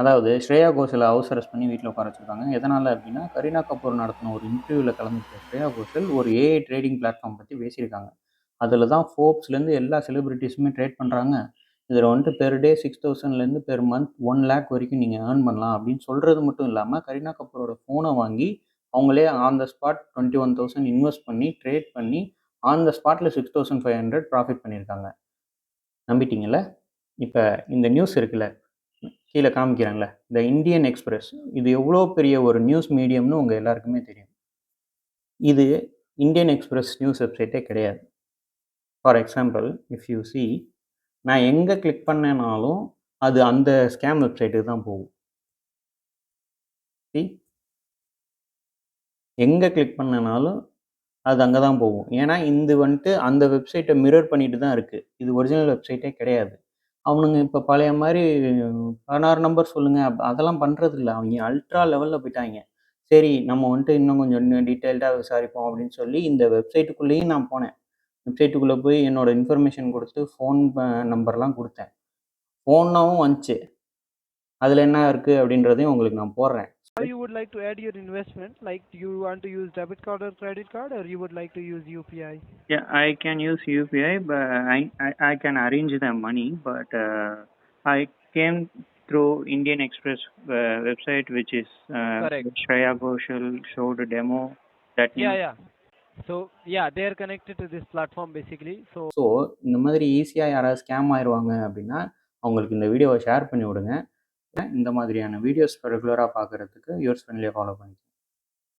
அதாவது Shreya கோஷலை house arrest பண்ணி வீட்டில் உட்கார வச்சிருக்காங்க. எதனால் அப்படின்னா, கரீனா கபூர் நடத்தின ஒரு இன்டர்வியூவில் கலந்துக்கிட்ட ஸ்ரேயா கோஷல் ஒரு ஏஐ ட்ரேடிங் பிளாட்ஃபார்ம் பற்றி பேசியிருக்காங்க. அதில் தான் ஃபோர்ப்ஸ்லேருந்து எல்லா செலிபிரிட்டிஸுமே ட்ரேட் பண்ணுறாங்க. இதில் வந்துட்டு பெர் டே 6000லேருந்து பெர் மந்த் 1 lakh வரைக்கும் நீங்கள் ஏர்ன் பண்ணலாம் அப்படின்னு சொல்கிறது மட்டும் இல்லாமல், கரீனா கபூரோட ஃபோனை வாங்கி அவங்களே ஆன் த ஸ்பாட் 21,000 இன்வெஸ்ட் பண்ணி ட்ரேட் பண்ணி ஆன் த ஸ்பாட்டில் 6500 ப்ராஃபிட் பண்ணியிருக்காங்க. நம்பிட்டீங்கல்ல? இப்போ இந்த நியூஸ் இருக்குல்ல, கீழே காமிக்கிறேன்ல, த இந்தியன் எக்ஸ்பிரஸ், இது எவ்வளோ பெரிய ஒரு நியூஸ் மீடியம்னு உங்கள் எல்லாருக்குமே தெரியும். இது இந்தியன் எக்ஸ்பிரஸ் நியூஸ் வெப்சைட்டே கிடையாது. For example, if you see, நான் எங்கே கிளிக் பண்ணேனாலும் அது அந்த ஸ்கேம் வெப்சைட்டுக்கு தான் போகும். எங்கே கிளிக் பண்ணனாலும் அது அங்கே தான் போகும். ஏன்னா இது வந்துட்டு அந்த வெப்சைட்டை மிரர் பண்ணிட்டு தான் இருக்குது. இது ஒரிஜினல் வெப்சைட்டே கிடையாது. அவனுங்க இப்போ பழைய மாதிரி 16 நம்பர் சொல்லுங்கள் அதெல்லாம் பண்ணுறதில்ல. அவங்க அல்ட்ரா லெவலில் போயிட்டாங்க. சரி, நம்ம வந்துட்டு இன்னும் கொஞ்சம் டீட்டெயில்டாக விசாரிப்போம் அப்படின்னு சொல்லி இந்த வெப்சைட்டுக்குள்ளேயும் நான் போனேன். வெப்சைட்டுக்குள்ளே போய் என்னோடய இன்ஃபர்மேஷன் கொடுத்து ஃபோன் நம்பர்லாம் கொடுத்தேன். ஃபோனாவும் வந்துச்சு. அதில் என்ன இருக்குது அப்படின்றதையும் உங்களுக்கு நான் போடுறேன். How you would like to add your investment? Like, do you want to use debit card or credit card, or you would like to use UPI? Yeah, I can use UPI, but I can arrange the money. But I came through Indian Express website, which is Correct. Shreya Ghoshal showed a demo. That Yeah. So yeah, they are connected to this platform basically. So இந்த மாதிரி ஈஸியாக யாராவது scam ஆயிடுவாங்க அப்படின்னா அவங்களுக்கு இந்த வீடியோவை share பண்ணி விடுங்க. இந்த மாதிரியான வீடியோஸ் ரெகுலராக பார்க்குறதுக்கு யுவர்ஸ் ஃப்ரெண்ட்லியாக ஃபாலோ பண்ணிக்கோங்க.